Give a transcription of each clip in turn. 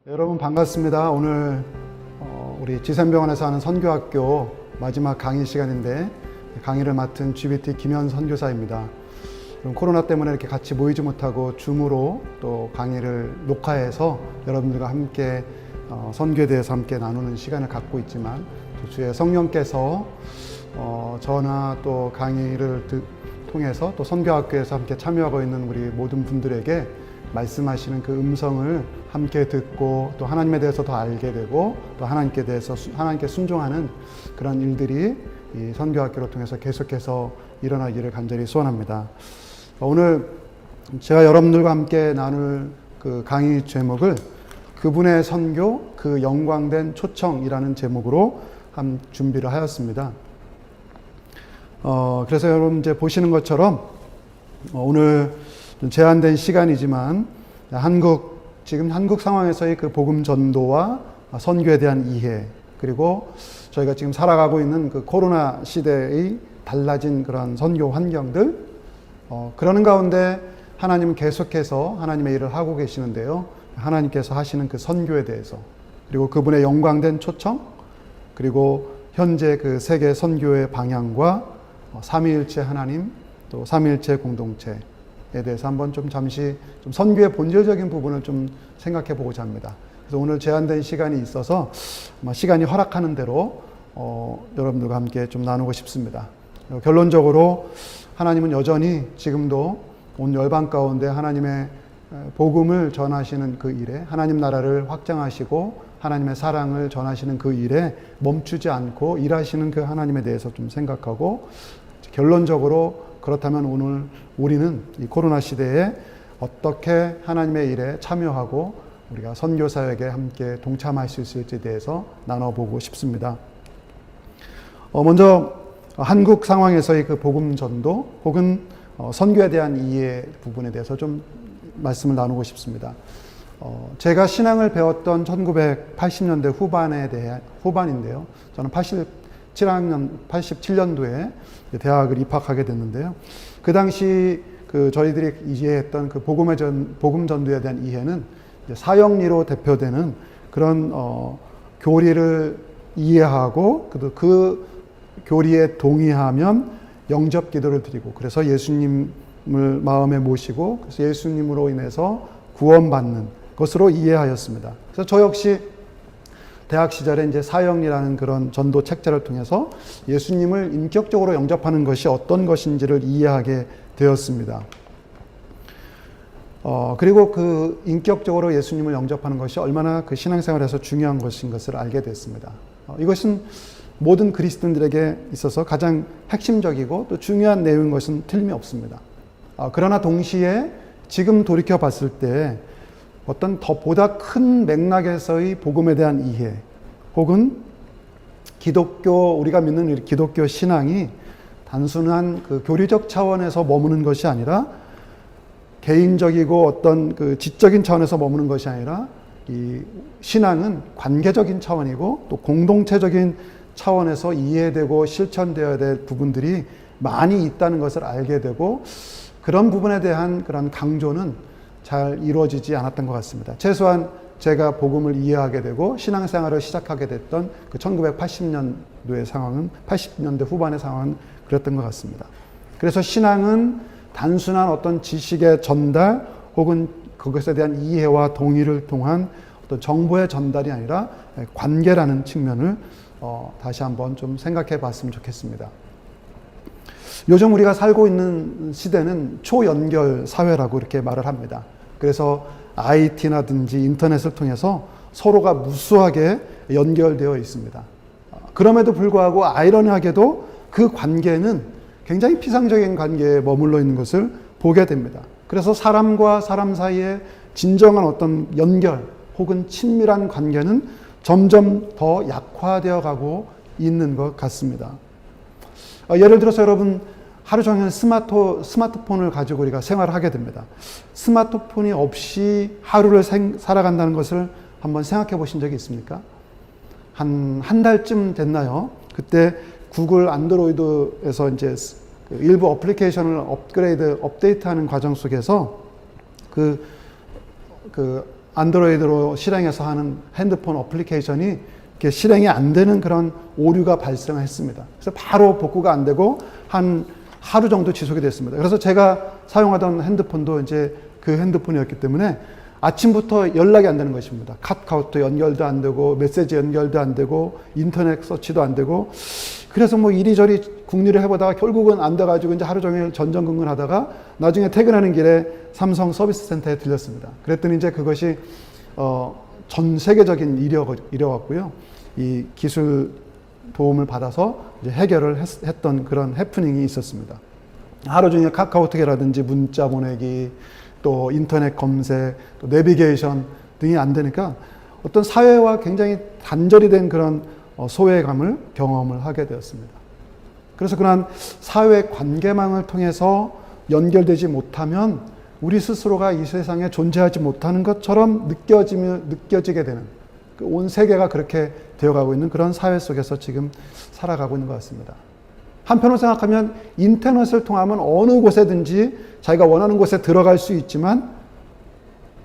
여러분 반갑습니다. 오늘 우리 지산병원에서 하는 선교학교 마지막 강의 시간인데 강의를 맡은 GBT 김현 선교사입니다. 코로나 때문에 이렇게 같이 모이지 못하고 줌으로 또 강의를 녹화해서 여러분들과 함께 선교에 대해서 함께 나누는 시간을 갖고 있지만 또 주의 성령께서 저나 또 강의를 통해서 또 선교학교에서 함께 참여하고 있는 우리 모든 분들에게 말씀하시는 그 음성을 함께 듣고 또 하나님에 대해서 더 알게 되고 또 하나님께 순종하는 그런 일들이 이 선교학교를 통해서 계속해서 일어나기를 간절히 소원합니다. 오늘 제가 여러분들과 함께 나눌 그 강의 제목을 그분의 선교, 그 영광된 초청이라는 제목으로 준비를 하였습니다. 그래서 여러분 이제 보시는 것처럼 오늘 제한된 시간이지만 지금 한국 상황에서의 그 복음 전도와 선교에 대한 이해, 그리고 저희가 지금 살아가고 있는 그 코로나 시대의 달라진 그런 선교 환경들, 그러는 가운데 하나님은 계속해서 하나님의 일을 하고 계시는데요. 하나님께서 하시는 그 선교에 대해서, 그리고 그분의 영광된 초청, 그리고 현재 그 세계 선교의 방향과 삼위일체 하나님, 또 삼위일체 공동체에 대해서 한번 잠시 선교의 본질적인 부분을 좀 생각해 보고자 합니다. 그래서 오늘 제한된 시간이 있어서 시간이 허락하는 대로 여러분들과 함께 좀 나누고 싶습니다. 결론적으로 하나님은 여전히 지금도 온 열방 가운데 하나님의 복음을 전하시는 그 일에, 하나님 나라를 확장하시고 하나님의 사랑을 전하시는 그 일에 멈추지 않고 일하시는 그 하나님에 대해서 좀 생각하고, 결론적으로 그렇다면 오늘 우리는 이 코로나 시대에 어떻게 하나님의 일에 참여하고 우리가 선교사역에 함께 동참할 수 있을지에 대해서 나눠보고 싶습니다. 먼저 한국 상황에서의 그 복음 전도 혹은 선교에 대한 이해 부분에 대해서 좀 말씀을 나누고 싶습니다. 제가 신앙을 배웠던 1980년대 후반인데요. 저는 87년도에 대학을 입학하게 됐는데요. 그 당시 저희들이 이해했던 그 복음 전도에 대한 이해는 사형리로 대표되는 그런 교리를 이해하고 그 교리에 동의하면 영접 기도를 드리고, 그래서 예수님을 마음에 모시고 그래서 예수님으로 인해서 구원받는 것으로 이해하였습니다. 그래서 저 역시 대학 시절에 이제 사형리라는 그런 전도 책자를 통해서 예수님을 인격적으로 영접하는 것이 어떤 것인지를 이해하게 되었습니다. 그리고 그 인격적으로 예수님을 영접하는 것이 얼마나 그 신앙생활에서 중요한 것인 것을 알게 됐습니다. 이것은 모든 그리스도인들에게 있어서 가장 핵심적이고 또 중요한 내용인 것은 틀림이 없습니다. 그러나 동시에 지금 돌이켜 봤을 때 어떤 보다 큰 맥락에서의 복음에 대한 이해, 혹은 우리가 믿는 기독교 신앙이 단순한 그 교리적 차원에서 머무는 것이 아니라, 개인적이고 어떤 그 지적인 차원에서 머무는 것이 아니라, 이 신앙은 관계적인 차원이고 또 공동체적인 차원에서 이해되고 실천되어야 될 부분들이 많이 있다는 것을 알게 되고, 그런 부분에 대한 그런 강조는 잘 이루어지지 않았던 것 같습니다. 최소한 제가 복음을 이해하게 되고 신앙생활을 시작하게 됐던 그 1980년도의 상황은, 80년대 후반의 상황은 그랬던 것 같습니다. 그래서 신앙은 단순한 어떤 지식의 전달 혹은 그것에 대한 이해와 동의를 통한 어떤 정보의 전달이 아니라 관계라는 측면을 다시 한번 좀 생각해 봤으면 좋겠습니다. 요즘 우리가 살고 있는 시대는 초연결 사회라고 이렇게 말을 합니다. 그래서 IT나든지 인터넷을 통해서 서로가 무수하게 연결되어 있습니다. 그럼에도 불구하고 아이러니하게도 그 관계는 굉장히 피상적인 관계에 머물러 있는 것을 보게 됩니다. 그래서 사람과 사람 사이에 진정한 어떤 연결 혹은 친밀한 관계는 점점 더 약화되어 가고 있는 것 같습니다. 예를 들어서 여러분, 하루 종일 스마트폰을 가지고 우리가 생활을 하게 됩니다. 스마트폰이 없이 하루를 살아간다는 것을 한번 생각해 보신 적이 있습니까? 한 달쯤 됐나요? 그때 구글 안드로이드에서 이제 일부 어플리케이션을 업데이트하는 과정 속에서 안드로이드로 실행해서 하는 핸드폰 어플리케이션이 이렇게 실행이 안 되는 그런 오류가 발생했습니다. 그래서 바로 복구가 안 되고 한 하루 정도 지속이 됐습니다. 그래서 제가 사용하던 핸드폰도 이제 그 핸드폰이었기 때문에 아침부터 연락이 안 되는 것입니다. 카카오톡 연결도 안 되고 메시지 연결도 안 되고 인터넷 서치도 안 되고, 그래서 뭐 이리저리 궁리를 해보다가 결국은 안 돼가지고 이제 하루 종일 전전긍긍하다가 나중에 퇴근하는 길에 삼성 서비스 센터에 들렸습니다. 그랬더니 이제 그것이 전 세계적인 일이었고요. 이 기술 도움을 받아서 이제 해결을 했던 그런 해프닝이 있었습니다. 하루 종일 카카오톡이라든지 문자 보내기, 또 인터넷 검색, 또 내비게이션 등이 안 되니까 어떤 사회와 굉장히 단절이 된 그런 소외감을 경험을 하게 되었습니다. 그래서 그런 사회 관계망을 통해서 연결되지 못하면 우리 스스로가 이 세상에 존재하지 못하는 것처럼 느껴지게 되는, 온 세계가 그렇게 되어가고 있는 그런 사회 속에서 지금 살아가고 있는 것 같습니다. 한편으로 생각하면 인터넷을 통하면 어느 곳에든지 자기가 원하는 곳에 들어갈 수 있지만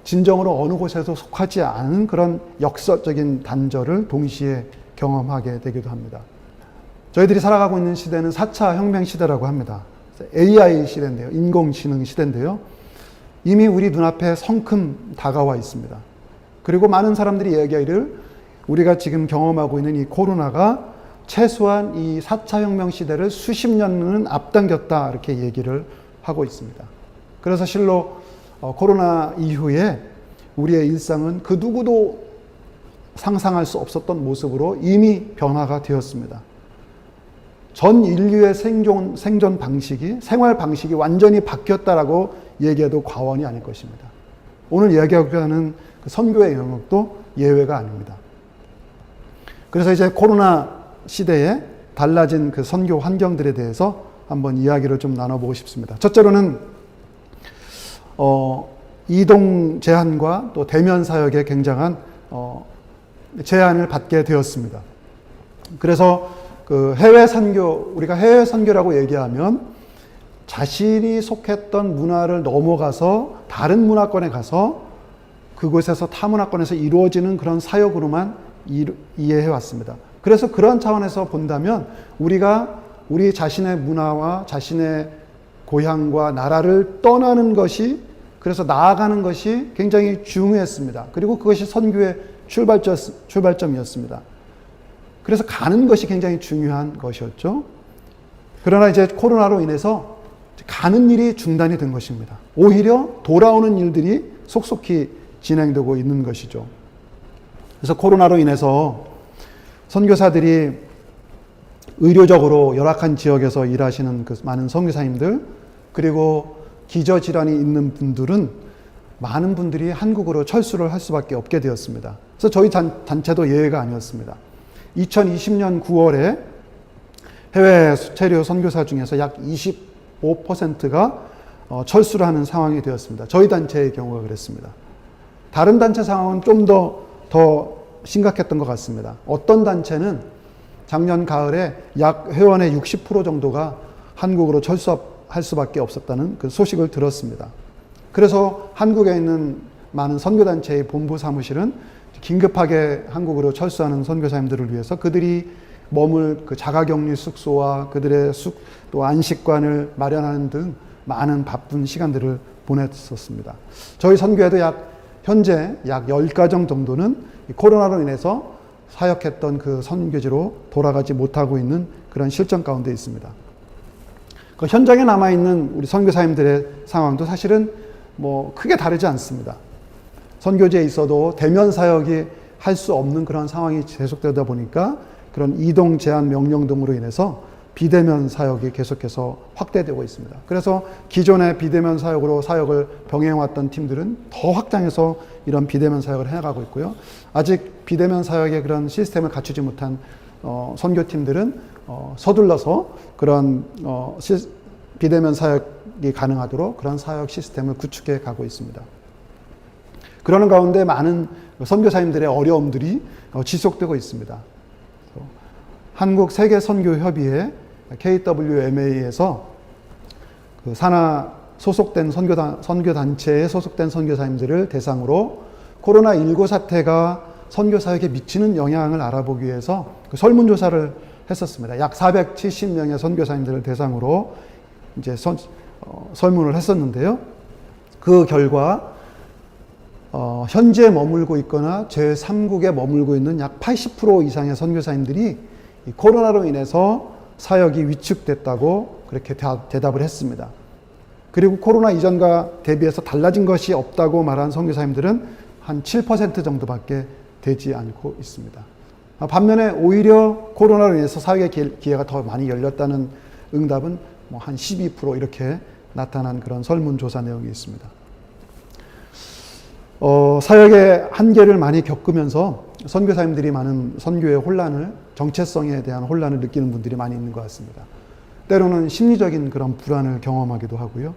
진정으로 어느 곳에도 속하지 않은 그런 역사적인 단절을 동시에 경험하게 되기도 합니다. 저희들이 살아가고 있는 시대는 4차 혁명 시대라고 합니다. AI 시대인데요. 인공지능 시대인데요. 이미 우리 눈앞에 성큼 다가와 있습니다. 그리고 많은 사람들이 얘기하기를 우리가 지금 경험하고 있는 이 코로나가 최소한 이 4차 혁명 시대를 수십 년은 앞당겼다, 이렇게 얘기를 하고 있습니다. 그래서 실로 코로나 이후에 우리의 일상은 그 누구도 상상할 수 없었던 모습으로 이미 변화가 되었습니다. 전 인류의 생존 방식이, 생활 방식이 완전히 바뀌었다라고 얘기해도 과언이 아닐 것입니다. 오늘 이야기하고자 하는 그 선교의 영역도 예외가 아닙니다. 그래서 이제 코로나 시대에 달라진 그 선교 환경들에 대해서 한번 이야기를 좀 나눠보고 싶습니다. 첫째로는 이동 제한과 또 대면 사역에 굉장한 제한을 받게 되었습니다. 그래서 그 해외 선교, 우리가 해외 선교라고 얘기하면 자신이 속했던 문화를 넘어가서 다른 문화권에 가서 그곳에서 타 문화권에서 이루어지는 그런 사역으로만 이해해 왔습니다. 그래서 그런 차원에서 본다면 우리가 우리 자신의 문화와 자신의 고향과 나라를 떠나는 것이, 그래서 나아가는 것이 굉장히 중요했습니다. 그리고 그것이 선교의 출발점이었습니다. 그래서 가는 것이 굉장히 중요한 것이었죠. 그러나 이제 코로나로 인해서 가는 일이 중단이 된 것입니다. 오히려 돌아오는 일들이 속속히 진행되고 있는 것이죠. 그래서 코로나로 인해서 선교사들이 의료적으로 열악한 지역에서 일하시는 그 많은 선교사님들, 그리고 기저질환이 있는 분들은 많은 분들이 한국으로 철수를 할 수밖에 없게 되었습니다. 그래서 저희 단체도 예외가 아니었습니다. 2020년 9월에 해외 수체류 선교사 중에서 약 25%가 철수를 하는 상황이 되었습니다. 저희 단체의 경우가 그랬습니다. 다른 단체 상황은 좀 더 심각했던 것 같습니다. 어떤 단체는 작년 가을에 약 회원의 60% 정도가 한국으로 철수할 수밖에 없었다는 그 소식을 들었습니다. 그래서 한국에 있는 많은 선교단체의 본부 사무실은 긴급하게 한국으로 철수하는 선교사님들을 위해서 그들이 머물 그 자가격리 숙소와 그들의 또 안식관을 마련하는 등 많은 바쁜 시간들을 보냈었습니다. 저희 선교회도 현재 약 10가정 정도는 코로나로 인해서 사역했던 그 선교지로 돌아가지 못하고 있는 그런 실정 가운데 있습니다. 그 현장에 남아있는 우리 선교사님들의 상황도 사실은 뭐 크게 다르지 않습니다. 선교지에 있어도 대면 사역이 할 수 없는 그런 상황이 계속되다 보니까 그런 이동 제한 명령 등으로 인해서 비대면 사역이 계속해서 확대되고 있습니다. 그래서 기존의 비대면 사역으로 사역을 병행해왔던 팀들은 더 확장해서 이런 비대면 사역을 해나가고 있고요. 아직 비대면 사역의 그런 시스템을 갖추지 못한 선교팀들은 서둘러서 그런 비대면 사역이 가능하도록 그런 사역 시스템을 구축해 가고 있습니다. 그러는 가운데 많은 선교사님들의 어려움들이 지속되고 있습니다. 한국 세계선교협의회 KWMA에서 그 산하 소속된 선교단체에 소속된 선교사님들을 대상으로 코로나19 사태가 선교 사역에 미치는 영향을 알아보기 위해서 그 설문조사를 했었습니다. 약 470명의 선교사님들을 대상으로 이제 설문을 했었는데요. 그 결과 현지에 머물고 있거나 제3국에 머물고 있는 약 80% 이상의 선교사님들이 이 코로나로 인해서 사역이 위축됐다고 그렇게 대답을 했습니다. 그리고 코로나 이전과 대비해서 달라진 것이 없다고 말한 선교사님들은 한 7% 정도밖에 되지 않고 있습니다. 반면에 오히려 코로나로 인해서 사역의 기회가 더 많이 열렸다는 응답은 뭐 한 12% 이렇게 나타난 그런 설문조사 내용이 있습니다. 사역의 한계를 많이 겪으면서 선교사님들이 많은 선교의 혼란을, 정체성에 대한 혼란을 느끼는 분들이 많이 있는 것 같습니다. 때로는 심리적인 그런 불안을 경험하기도 하고요.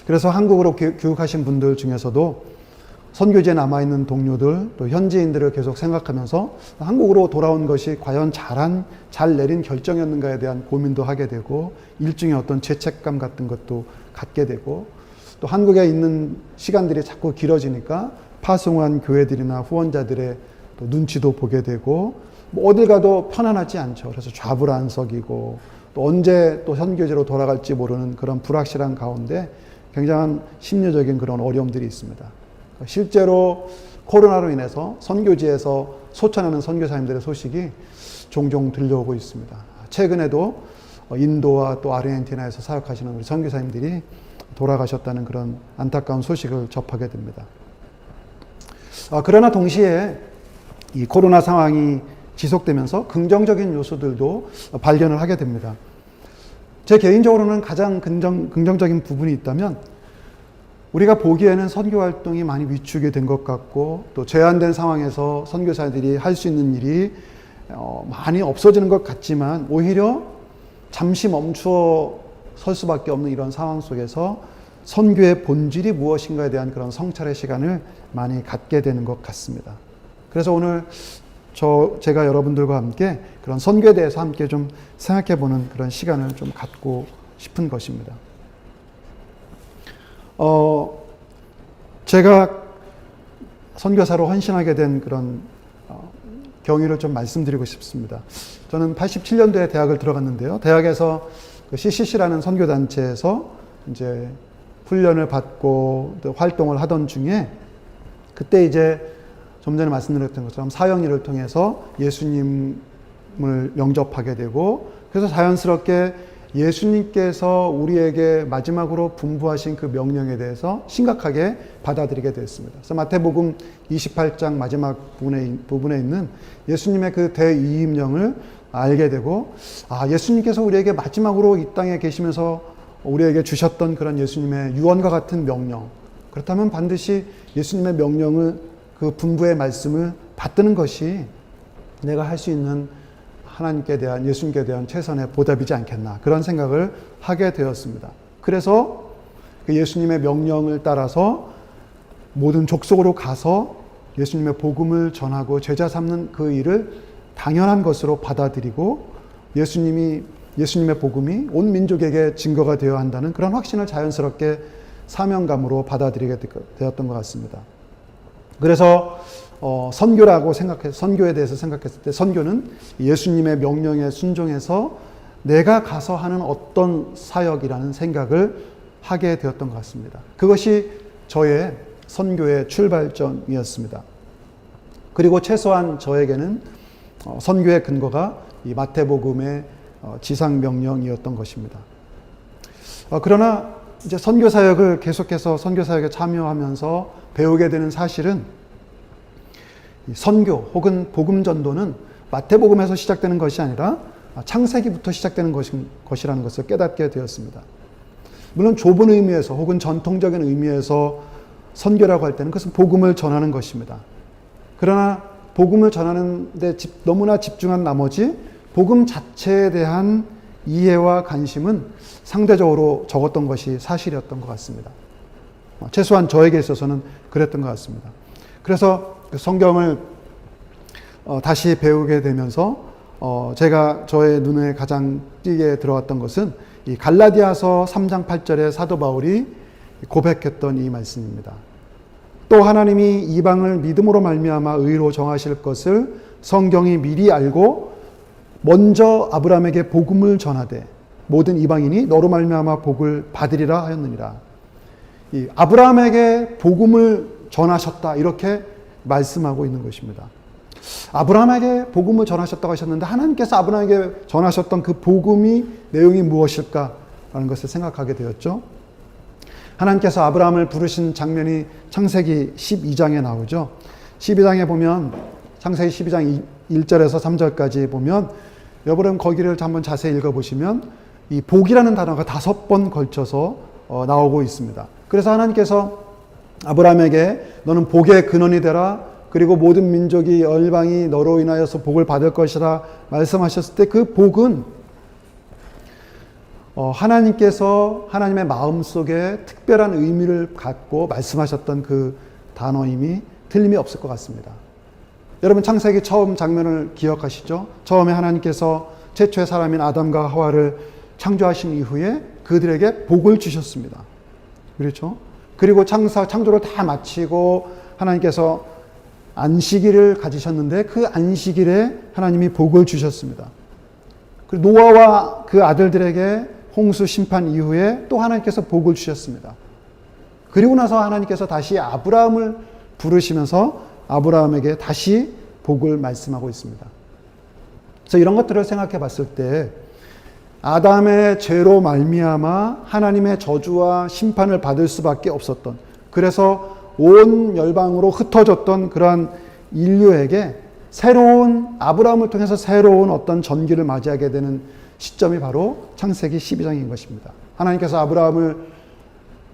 그래서 한국으로 귀국하신 분들 중에서도 선교지에 남아있는 동료들, 또 현지인들을 계속 생각하면서 한국으로 돌아온 것이 과연 잘 내린 결정이었는가에 대한 고민도 하게 되고, 일종의 어떤 죄책감 같은 것도 갖게 되고, 또 한국에 있는 시간들이 자꾸 길어지니까 파송한 교회들이나 후원자들의 또 눈치도 보게 되고, 뭐 어딜 가도 편안하지 않죠. 그래서 좌불안석이고, 또 언제 또 선교지로 돌아갈지 모르는 그런 불확실한 가운데 굉장한 심리적인 그런 어려움들이 있습니다. 실제로 코로나로 인해서 선교지에서 소천하는 선교사님들의 소식이 종종 들려오고 있습니다. 최근에도 인도와 또 아르헨티나에서 사역하시는 우리 선교사님들이 돌아가셨다는 그런 안타까운 소식을 접하게 됩니다. 그러나 동시에 이 코로나 상황이 지속되면서 긍정적인 요소들도 발견을 하게 됩니다. 제 개인적으로는 가장 긍정적인 부분이 있다면, 우리가 보기에는 선교 활동이 많이 위축이 된 것 같고, 또 제한된 상황에서 선교사들이 할 수 있는 일이 많이 없어지는 것 같지만, 오히려 잠시 멈추어 설 수밖에 없는 이런 상황 속에서 선교의 본질이 무엇인가에 대한 그런 성찰의 시간을 많이 갖게 되는 것 같습니다. 그래서 오늘 제가 여러분들과 함께 그런 선교에 대해서 함께 좀 생각해 보는 그런 시간을 좀 갖고 싶은 것입니다. 제가 선교사로 헌신하게 된 그런 경위를 좀 말씀드리고 싶습니다. 저는 87년도에 대학을 들어갔는데요. 대학에서 그 CCC라는 선교단체에서 이제 훈련을 받고 또 활동을 하던 중에, 그때 이제 좀 전에 말씀드렸던 것처럼 사형일을 통해서 예수님을 영접하게 되고, 그래서 자연스럽게 예수님께서 우리에게 마지막으로 분부하신 그 명령에 대해서 심각하게 받아들이게 됐습니다. 그래서 마태복음 28장 마지막 부분에 있는 예수님의 그 대위임령을 알게 되고, 예수님께서 우리에게 마지막으로 이 땅에 계시면서 우리에게 주셨던 그런 예수님의 유언과 같은 명령, 그렇다면 반드시 예수님의 명령을, 그 분부의 말씀을 받드는 것이 내가 할 수 있는 하나님께 대한, 예수님께 대한 최선의 보답이지 않겠나, 그런 생각을 하게 되었습니다. 그래서 그 예수님의 명령을 따라서 모든 족속으로 가서 예수님의 복음을 전하고 제자 삼는 그 일을 당연한 것으로 받아들이고, 예수님의 복음이 온 민족에게 증거가 되어야 한다는 그런 확신을 자연스럽게 사명감으로 받아들이게 되었던 것 같습니다. 그래서 선교에 대해서 생각했을 때, 선교는 예수님의 명령에 순종해서 내가 가서 하는 어떤 사역이라는 생각을 하게 되었던 것 같습니다. 그것이 저의 선교의 출발점이었습니다. 그리고 최소한 저에게는 선교의 근거가 이 마태복음의 지상명령이었던 것입니다. 그러나 이제 선교 사역을 계속해서 선교 사역에 참여하면서 배우게 되는 사실은, 선교 혹은 복음 전도는 마태복음에서 시작되는 것이 아니라 창세기부터 시작되는 것이라는 것을 깨닫게 되었습니다. 물론 좁은 의미에서 혹은 전통적인 의미에서 선교라고 할 때는 그것은 복음을 전하는 것입니다. 그러나 복음을 전하는 데 너무나 집중한 나머지 복음 자체에 대한 이해와 관심은 상대적으로 적었던 것이 사실이었던 것 같습니다. 최소한 저에게 있어서는 그랬던 것 같습니다. 그래서 성경을 다시 배우게 되면서 제가 저의 눈에 가장 띄게 들어왔던 것은 이 갈라디아서 3장 8절에 사도 바울이 고백했던 이 말씀입니다. 또 하나님이 이방을 믿음으로 말미암아 의로 정하실 것을 성경이 미리 알고 먼저 아브라함에게 복음을 전하되 모든 이방인이 너로 말미암아 복을 받으리라 하였느니라. 이 아브라함에게 복음을 전하셨다 이렇게 말씀하고 있는 것입니다. 아브라함에게 복음을 전하셨다고 하셨는데 하나님께서 아브라함에게 전하셨던 그 복음이 내용이 무엇일까라는 것을 생각하게 되었죠. 하나님께서 아브라함을 부르신 장면이 창세기 12장에 나오죠. 12장에 보면 창세기 12장 1절에서 3절까지 보면 여러분 거기를 한번 자세히 읽어보시면 이 복이라는 단어가 5번 걸쳐서 나오고 있습니다. 그래서 하나님께서 아브라함에게 너는 복의 근원이 되라 그리고 모든 민족이 열방이 너로 인하여서 복을 받을 것이라 말씀하셨을 때 그 복은 하나님께서 하나님의 마음속에 특별한 의미를 갖고 말씀하셨던 그 단어임이 틀림이 없을 것 같습니다. 여러분 창세기 처음 장면을 기억하시죠? 처음에 하나님께서 최초의 사람인 아담과 하와를 창조하신 이후에 그들에게 복을 주셨습니다. 그렇죠? 그리고 창조를 다 마치고 하나님께서 안식일을 가지셨는데 그 안식일에 하나님이 복을 주셨습니다. 그리고 노아와 그 아들들에게 홍수 심판 이후에 또 하나님께서 복을 주셨습니다. 그리고 나서 하나님께서 다시 아브라함을 부르시면서 아브라함에게 다시 복을 말씀하고 있습니다. 그래서 이런 것들을 생각해 봤을 때 아담의 죄로 말미암아 하나님의 저주와 심판을 받을 수밖에 없었던, 그래서 온 열방으로 흩어졌던 그러한 인류에게 새로운 아브라함을 통해서 새로운 어떤 전기를 맞이하게 되는 시점이 바로 창세기 12장인 것입니다. 하나님께서 아브라함을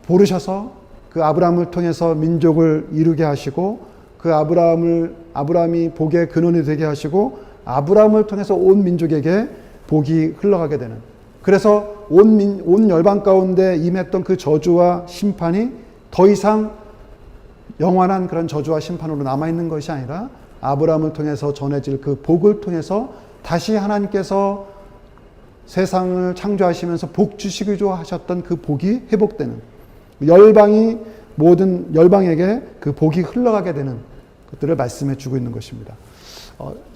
부르셔서 그 아브라함을 통해서 민족을 이루게 하시고 그 아브라함이 복의 근원이 되게 하시고 아브라함을 통해서 온 민족에게 복이 흘러가게 되는, 그래서 온 열방 가운데 임했던 그 저주와 심판이 더 이상 영원한 그런 저주와 심판으로 남아있는 것이 아니라 아브라함을 통해서 전해질 그 복을 통해서 다시 하나님께서 세상을 창조하시면서 복 주시기로 하셨던 그 복이 회복되는, 열방이 모든 열방에게 그 복이 흘러가게 되는 것들을 말씀해 주고 있는 것입니다.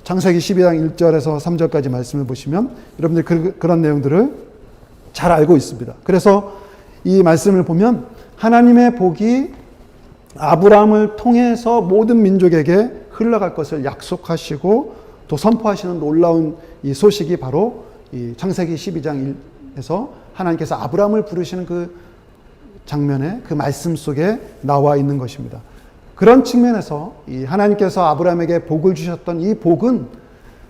창세기 12장 1절에서 3절까지 말씀을 보시면 여러분들이 그런 내용들을 잘 알고 있습니다. 그래서 이 말씀을 보면 하나님의 복이 아브라함을 통해서 모든 민족에게 흘러갈 것을 약속하시고 또 선포하시는 놀라운 이 소식이 바로 이 창세기 12장에서 하나님께서 아브라함을 부르시는 그 장면에 그 말씀 속에 나와 있는 것입니다. 그런 측면에서 이 하나님께서 아브라함에게 복을 주셨던 이 복은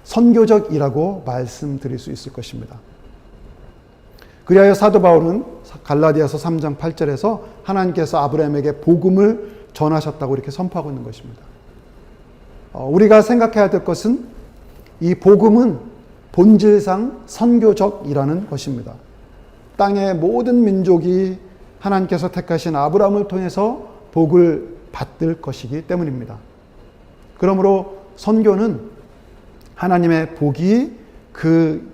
선교적이라고 말씀드릴 수 있을 것입니다. 그리하여 사도 바울은 갈라디아서 3장 8절에서 하나님께서 아브라함에게 복음을 전하셨다고 이렇게 선포하고 있는 것입니다. 우리가 생각해야 될 것은 이 복음은 본질상 선교적이라는 것입니다. 땅의 모든 민족이 하나님께서 택하신 아브라함을 통해서 복을 받을 것이기 때문입니다. 그러므로 선교는 하나님의 복이 그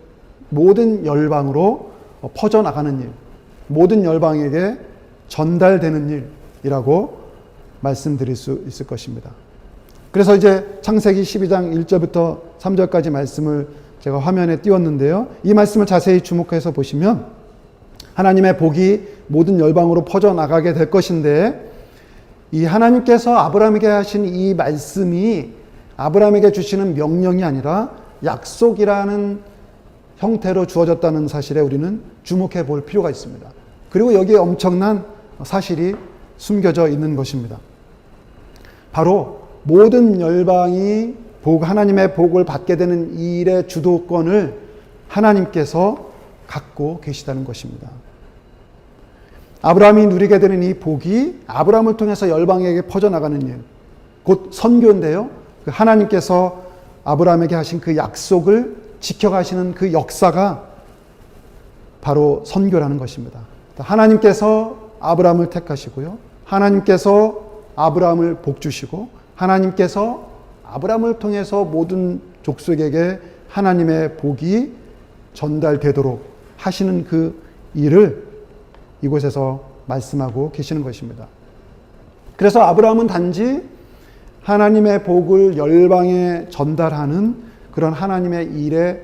모든 열방으로 퍼져나가는 일, 모든 열방에게 전달되는 일이라고 말씀드릴 수 있을 것입니다. 그래서 이제 창세기 12장 1절부터 3절까지 말씀을 제가 화면에 띄웠는데요. 이 말씀을 자세히 주목해서 보시면 하나님의 복이 모든 열방으로 퍼져나가게 될 것인데, 이 하나님께서 아브라함에게 하신 이 말씀이 아브라함에게 주시는 명령이 아니라 약속이라는 형태로 주어졌다는 사실에 우리는 주목해 볼 필요가 있습니다. 그리고 여기에 엄청난 사실이 숨겨져 있는 것입니다. 바로 모든 열방이 하나님의 복을 받게 되는 이 일의 주도권을 하나님께서 갖고 계시다는 것입니다. 아브라함이 누리게 되는 이 복이 아브라함을 통해서 열방에게 퍼져나가는 일, 곧 선교인데요. 하나님께서 아브라함에게 하신 그 약속을 지켜가시는 그 역사가 바로 선교라는 것입니다. 하나님께서 아브라함을 택하시고요. 하나님께서 아브라함을 복 주시고 하나님께서 아브라함을 통해서 모든 족속에게 하나님의 복이 전달되도록 하시는 그 일을 이곳에서 말씀하고 계시는 것입니다. 그래서 아브라함은 단지 하나님의 복을 열방에 전달하는 그런 하나님의 일의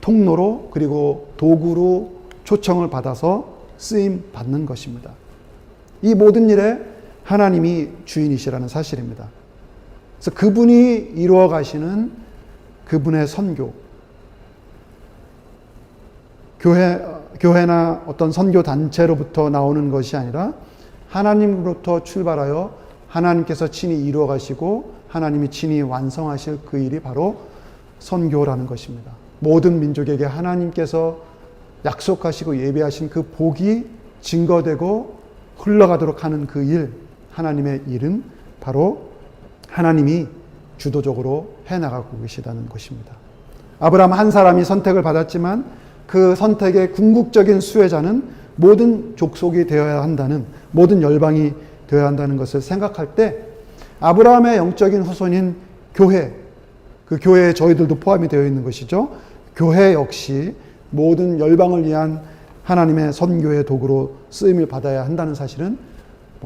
통로로 그리고 도구로 초청을 받아서 쓰임 받는 것입니다. 이 모든 일에 하나님이 주인이시라는 사실입니다. 그래서 그분이 이루어 가시는 그분의 선교, 교회나 어떤 선교 단체로부터 나오는 것이 아니라 하나님으로부터 출발하여 하나님께서 친히 이루어 가시고 하나님이 친히 완성하실 그 일이 바로 선교라는 것입니다. 모든 민족에게 하나님께서 약속하시고 예비하신 그 복이 증거되고 흘러가도록 하는 그 일, 하나님의 일은 바로 하나님이 주도적으로 해나가고 계시다는 것입니다. 아브라함 한 사람이 선택을 받았지만 그 선택의 궁극적인 수혜자는 모든 족속이 되어야 한다는, 모든 열방이 되어야 한다는 것을 생각할 때 아브라함의 영적인 후손인 교회, 그 교회에 저희들도 포함이 되어 있는 것이죠. 교회 역시 모든 열방을 위한 하나님의 선교의 도구로 쓰임을 받아야 한다는 사실은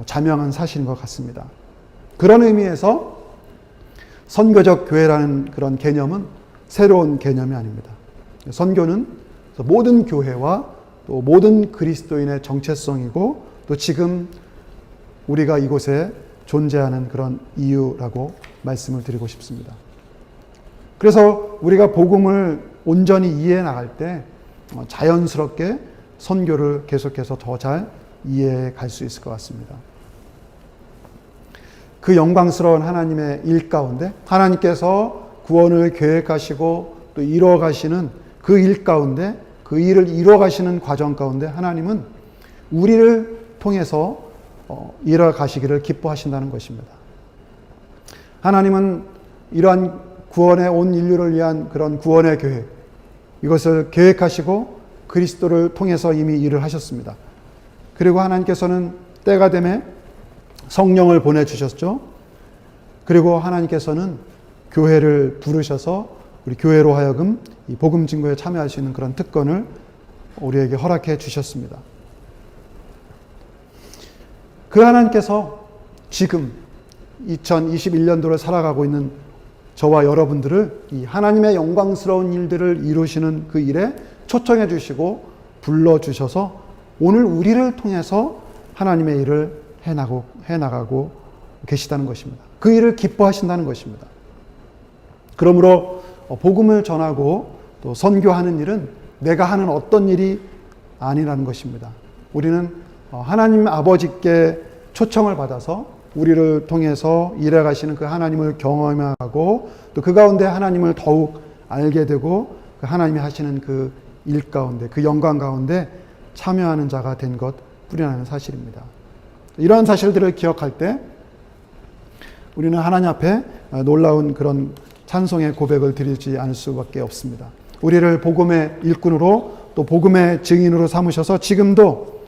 자명한 사실인 것 같습니다. 그런 의미에서 선교적 교회라는 그런 개념은 새로운 개념이 아닙니다. 선교는 모든 교회와 또 모든 그리스도인의 정체성이고 또 지금 우리가 이곳에 존재하는 그런 이유라고 말씀을 드리고 싶습니다. 그래서 우리가 복음을 온전히 이해해 나갈 때 자연스럽게 선교를 계속해서 더 잘 이해해 갈 수 있을 것 같습니다. 그 영광스러운 하나님의 일 가운데 하나님께서 구원을 계획하시고 또 이루어 가시는 그 일 가운데, 그 일을 이루어 가시는 과정 가운데 하나님은 우리를 통해서 이루어 가시기를 기뻐하신다는 것입니다. 하나님은 이러한 구원의 온 인류를 위한 그런 구원의 계획, 이것을 계획하시고 그리스도를 통해서 이미 일을 하셨습니다. 그리고 하나님께서는 때가 되매 성령을 보내주셨죠. 그리고 하나님께서는 교회를 부르셔서 우리 교회로 하여금 이 복음 증거에 참여할 수 있는 그런 특권을 우리에게 허락해 주셨습니다. 그 하나님께서 지금 2021년도를 살아가고 있는 저와 여러분들을 이 하나님의 영광스러운 일들을 이루시는 그 일에 초청해 주시고 불러주셔서 오늘 우리를 통해서 하나님의 일을 해나가고 계시다는 것입니다. 그 일을 기뻐하신다는 것입니다. 그러므로 복음을 전하고 또 선교하는 일은 내가 하는 어떤 일이 아니라는 것입니다. 우리는 하나님 아버지께 초청을 받아서 우리를 통해서 일해 가시는 그 하나님을 경험하고 또 그 가운데 하나님을 더욱 알게 되고 그 하나님이 하시는 그 일 가운데, 그 영광 가운데 참여하는 자가 된 것 뿐이라는 사실입니다. 이러한 사실들을 기억할 때 우리는 하나님 앞에 놀라운 그런 찬송의 고백을 드리지 않을 수밖에 없습니다. 우리를 복음의 일꾼으로 또 복음의 증인으로 삼으셔서 지금도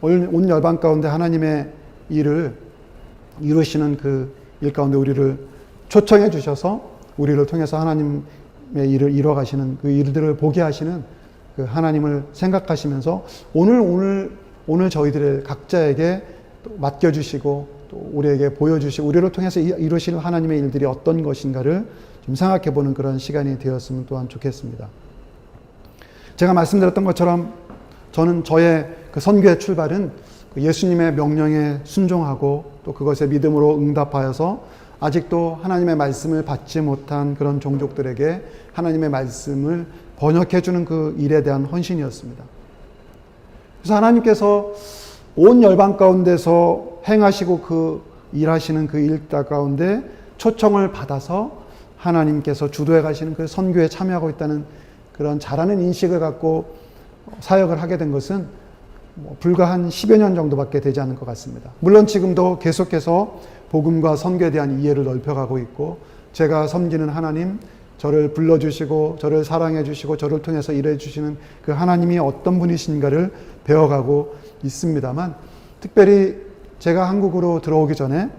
온 열방 가운데 하나님의 일을 이루시는 그 일 가운데 우리를 초청해 주셔서 우리를 통해서 하나님의 일을 이뤄가시는 그 일들을 보게 하시는 그 하나님을 생각하시면서 오늘 저희들의 각자에게 맡겨주시고 또 우리에게 보여주시고 우리를 통해서 이루실 하나님의 일들이 어떤 것인가를 좀 생각해 보는 그런 시간이 되었으면 또한 좋겠습니다. 제가 말씀드렸던 것처럼 저는 저의 그 선교의 출발은 예수님의 명령에 순종하고 또 그것에 믿음으로 응답하여서 아직도 하나님의 말씀을 받지 못한 그런 종족들에게 하나님의 말씀을 번역해 주는 그 일에 대한 헌신이었습니다. 그래서 하나님께서 온 열방 가운데서 행하시고 그 일하시는 그 일 가운데 초청을 받아서 하나님께서 주도해 가시는 그 선교에 참여하고 있다는 그런 잘하는 인식을 갖고 사역을 하게 된 것은 불과 한 10여 년 정도밖에 되지 않을 것 같습니다. 물론 지금도 계속해서 복음과 선교에 대한 이해를 넓혀가고 있고 제가 섬기는 하나님, 저를 불러주시고 저를 사랑해 주시고 저를 통해서 일해 주시는 그 하나님이 어떤 분이신가를 배워가고 있습니다만 특별히 제가 한국으로 들어오기 전에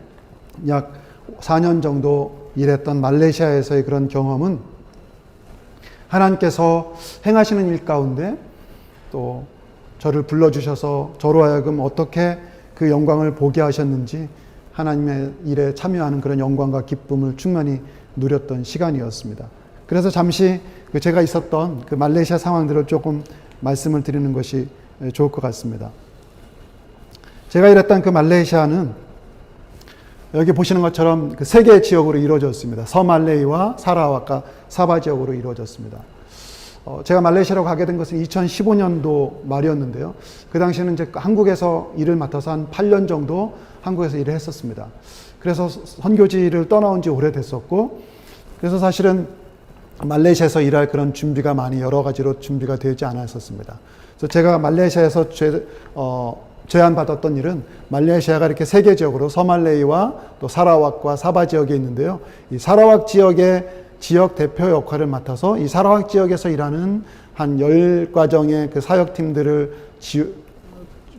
약 4년 정도 일했던 말레이시아에서의 그런 경험은 하나님께서 행하시는 일 가운데 또 저를 불러주셔서 저로 하여금 어떻게 그 영광을 보게 하셨는지 하나님의 일에 참여하는 그런 영광과 기쁨을 충만히 누렸던 시간이었습니다. 그래서 잠시 제가 있었던 그 말레이시아 상황들을 조금 말씀을 드리는 것이 좋을 것 같습니다. 제가 일했던 그 말레이시아는 여기 보시는 것처럼 그 세 개의 지역으로 이루어졌습니다. 서말레이와 사라와카 사바 지역으로 이루어졌습니다. 제가 말레이시아로 가게 된 것은 2015년도 말이었는데요. 그 당시에는 이제 한국에서 일을 맡아서 한 8년 정도 한국에서 일을 했었습니다. 그래서 선교지를 떠나온 지 오래됐었고, 그래서 사실은 말레이시아에서 일할 그런 준비가 많이 여러 가지로 준비가 되지 않았었습니다. 그래서 제가 말레이시아에서 제안받았던 일은 말레이시아가 이렇게 세 개 지역으로 서말레이와 또 사라왁과 사바 지역에 있는데요. 이 사라왁 지역의 지역 대표 역할을 맡아서 이 사라왁 지역에서 일하는 한 10과정의 그 사역팀들을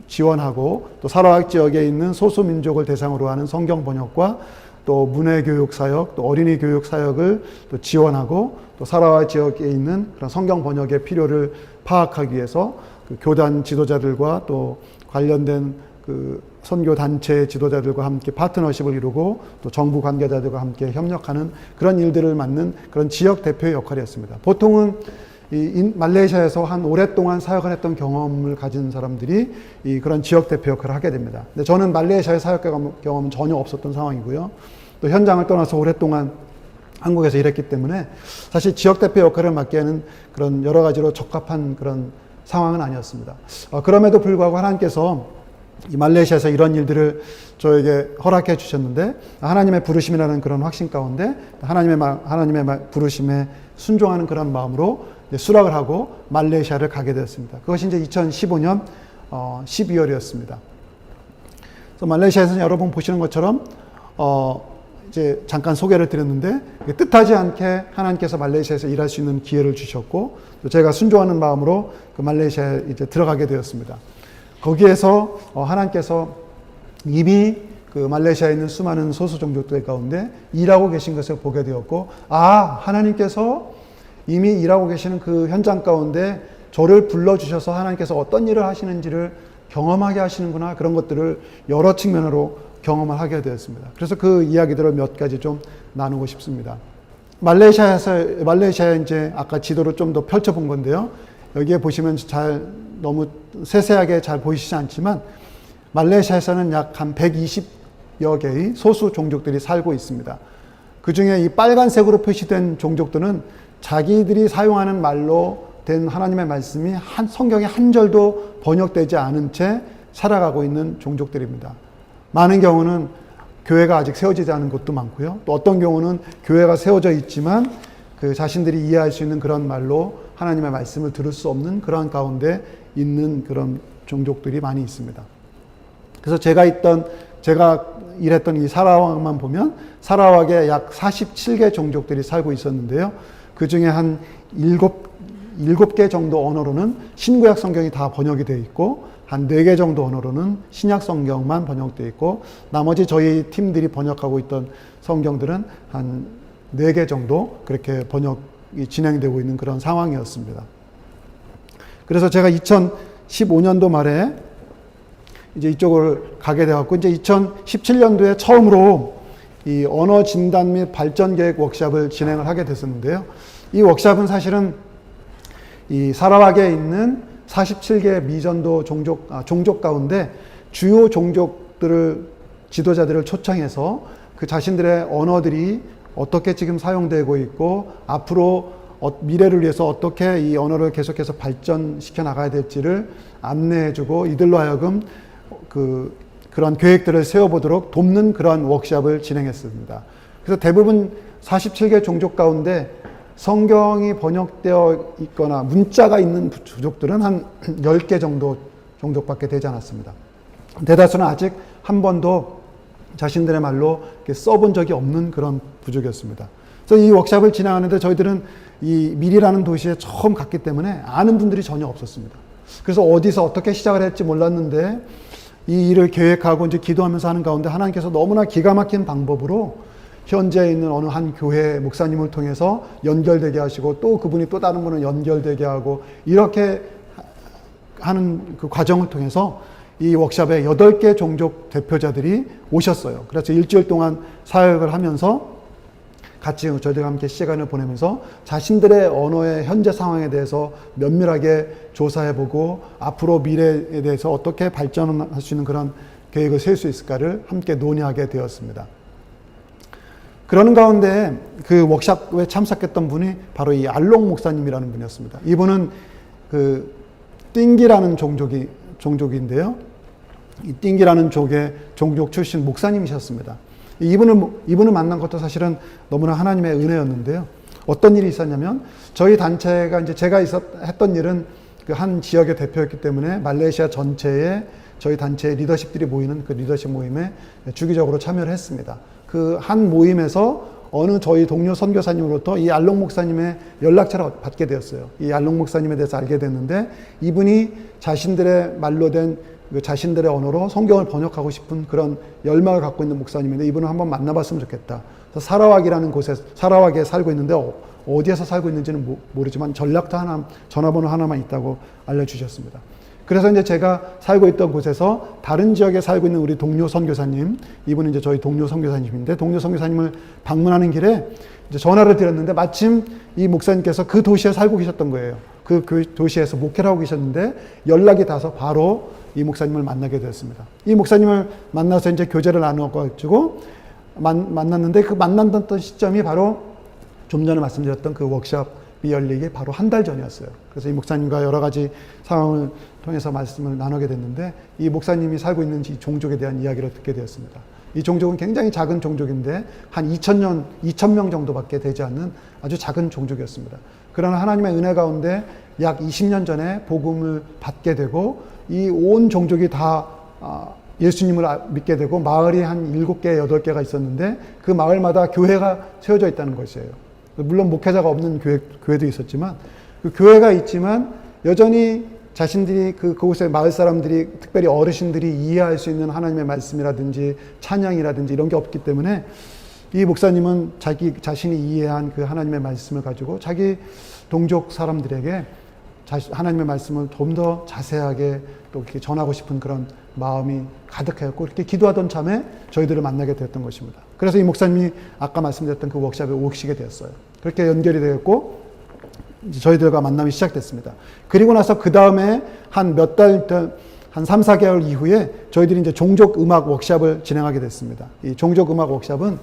지원하고 또 사라왁 지역에 있는 소수민족을 대상으로 하는 성경 번역과 또 문해교육 사역, 또 어린이 교육 사역을 또 지원하고 또 사라왁 지역에 있는 그런 성경 번역의 필요를 파악하기 위해서 그 교단 지도자들과 또 관련된 그 선교 단체 지도자들과 함께 파트너십을 이루고 또 정부 관계자들과 함께 협력하는 그런 일들을 맡는 그런 지역 대표의 역할이었습니다. 보통은 이 말레이시아에서 한 오랫동안 사역을 했던 경험을 가진 사람들이 이 그런 지역 대표 역할을 하게 됩니다. 근데 저는 말레이시아의 사역 경험은 전혀 없었던 상황이고요. 또 현장을 떠나서 오랫동안 한국에서 일했기 때문에 사실 지역 대표 역할을 맡기에는 그런 여러 가지로 적합한 그런 상황은 아니었습니다. 그럼에도 불구하고 하나님께서 이 말레이시아에서 이런 일들을 저에게 허락해 주셨는데 하나님의 부르심이라는 그런 확신 가운데 하나님의 부르심에 순종하는 그런 마음으로 수락을 하고 말레이시아를 가게 되었습니다. 그것이 이제 2015년 12월이었습니다. 그래서 말레이시아에서는 여러분 보시는 것처럼 이제 잠깐 소개를 드렸는데 뜻하지 않게 하나님께서 말레이시아에서 일할 수 있는 기회를 주셨고 또 제가 순종하는 마음으로 그 말레이시아에 이제 들어가게 되었습니다. 거기에서 하나님께서 이미 그 말레이시아에 있는 수많은 소수 종족들 가운데 일하고 계신 것을 보게 되었고, 하나님께서 이미 일하고 계시는 그 현장 가운데 저를 불러주셔서 하나님께서 어떤 일을 하시는지를 경험하게 하시는구나, 그런 것들을 여러 측면으로 경험을 하게 되었습니다. 그래서 그 이야기들을 몇 가지 좀 나누고 싶습니다. 말레이시아에 이제 아까 지도를 좀 더 펼쳐본 건데요. 여기에 보시면 너무 세세하게 잘 보이시지 않지만 말레이시아에서는 약 한 120여 개의 소수 종족들이 살고 있습니다. 그 중에 이 빨간색으로 표시된 종족들은 자기들이 사용하는 말로 된 하나님의 말씀이 성경에 한 절도 번역되지 않은 채 살아가고 있는 종족들입니다. 많은 경우는 교회가 아직 세워지지 않은 곳도 많고요. 또 어떤 경우는 교회가 세워져 있지만 그 자신들이 이해할 수 있는 그런 말로 하나님의 말씀을 들을 수 없는 그러한 가운데 있는 그런 종족들이 많이 있습니다. 그래서 제가 일했던 이 사라왁만 보면 사라왁에 약 47개 종족들이 살고 있었는데요. 그 중에 한 7개 정도 언어로는 신구약 성경이 다 번역이 되어 있고 한 4개 정도 언어로는 신약 성경만 번역되어 있고 나머지 저희 팀들이 번역하고 있던 성경들은 한 4개 정도 그렇게 번역이 진행되고 있는 그런 상황이었습니다. 그래서 제가 2015년도 말에 이제 이쪽을 가게 되었고 이제 2017년도에 처음으로 이 언어 진단 및 발전 계획 워크숍을 진행을 하게 됐었는데요. 이 워크숍은 사실은 이 사라왁에 있는 47개 미전도 종족 가운데 주요 지도자들을 초청해서 그 자신들의 언어들이 어떻게 지금 사용되고 있고 앞으로 미래를 위해서 어떻게 이 언어를 계속해서 발전시켜 나가야 될지를 안내해주고 이들로 하여금 그런 계획들을 세워보도록 돕는 그러한 워크숍을 진행했습니다. 그래서 대부분 47개 종족 가운데 성경이 번역되어 있거나 문자가 있는 부족들은 한 10개 정도 종족밖에 되지 않았습니다. 대다수는 아직 한 번도 자신들의 말로 써본 적이 없는 그런 부족이었습니다. 그래서 이 워크숍을 진행하는데 저희들은 이 밀이라는 도시에 처음 갔기 때문에 아는 분들이 전혀 없었습니다. 그래서 어디서 어떻게 시작을 할지 몰랐는데 이 일을 계획하고 이제 기도하면서 하는 가운데 하나님께서 너무나 기가 막힌 방법으로 현재 있는 어느 한 교회 목사님을 통해서 연결되게 하시고 또 그분이 또 다른 분을 연결되게 하고 이렇게 하는 그 과정을 통해서 이 워크숍에 8개 종족 대표자들이 오셨어요. 그래서 일주일 동안 사역을 하면서 같이 저희들과 함께 시간을 보내면서 자신들의 언어의 현재 상황에 대해서 면밀하게 조사해보고 앞으로 미래에 대해서 어떻게 발전할 수 있는 그런 계획을 세울 수 있을까를 함께 논의하게 되었습니다. 그러는 가운데 그 워크숍에 참석했던 분이 바로 이 알록 목사님이라는 분이었습니다. 이분은 그 띵기라는 종족인데요. 이 띵기라는 종족 출신 목사님이셨습니다. 이분을 만난 것도 사실은 너무나 하나님의 은혜였는데요. 어떤 일이 있었냐면 저희 단체가 이제 제가 했던 일은 그 한 지역의 대표였기 때문에 말레이시아 전체에 저희 단체의 리더십들이 모이는 그 리더십 모임에 주기적으로 참여를 했습니다. 그 한 모임에서 어느 저희 동료 선교사님으로부터 이 알록 목사님의 연락처를 받게 되었어요. 이 알록 목사님에 대해서 알게 됐는데 이분이 자신들의 말로 된 자신들의 언어로 성경을 번역하고 싶은 그런 열망을 갖고 있는 목사님인데 이분을 한번 만나봤으면 좋겠다. 그래서 사라왁이라는 곳에 사라왁에 살고 있는데 어디에서 살고 있는지는 모르지만 전화번호 하나만 있다고 알려주셨습니다. 그래서 이제 제가 살고 있던 곳에서 다른 지역에 살고 있는 우리 동료 선교사님, 이분은 이제 저희 동료 선교사님인데 동료 선교사님을 방문하는 길에 이제 전화를 드렸는데 마침 이 목사님께서 그 도시에 살고 계셨던 거예요. 그 도시에서 목회를 하고 계셨는데 연락이 닿아서 바로 이 목사님을 만나게 되었습니다. 이 목사님을 만나서 이제 교제를 나누어가지고 만났는데 그 만났던 시점이 바로 좀 전에 말씀드렸던 그 워크숍이 열리기 바로 한 달 전이었어요. 그래서 이 목사님과 여러 가지 상황을 통해서 말씀을 나누게 됐는데 이 목사님이 살고 있는 이 종족에 대한 이야기를 듣게 되었습니다. 이 종족은 굉장히 작은 종족인데 한 2,000명 정도밖에 되지 않는 아주 작은 종족이었습니다. 그러나 하나님의 은혜 가운데 약 20년 전에 복음을 받게 되고 이 온 종족이 다 예수님을 믿게 되고 마을이 한 7개, 8개가 있었는데 그 마을마다 교회가 세워져 있다는 것이에요. 물론 목회자가 없는 교회도 있었지만 그 교회가 있지만 여전히 자신들이 그곳의 마을 사람들이 특별히 어르신들이 이해할 수 있는 하나님의 말씀이라든지 찬양이라든지 이런 게 없기 때문에 이 목사님은 자신이 이해한 그 하나님의 말씀을 가지고 자기 동족 사람들에게 하나님의 말씀을 좀 더 자세하게 또 이렇게 전하고 싶은 그런 마음이 가득하였고 이렇게 기도하던 참에 저희들을 만나게 되었던 것입니다. 그래서 이 목사님이 아까 말씀드렸던 그 워크숍에 오시게 되었어요. 그렇게 연결이 되었고 저희들과 만남이 시작됐습니다. 그리고 나서 그 다음에 한 3, 4개월 이후에 저희들이 이제 종족 음악 워크숍을 진행하게 됐습니다. 이 종족 음악 워크숍은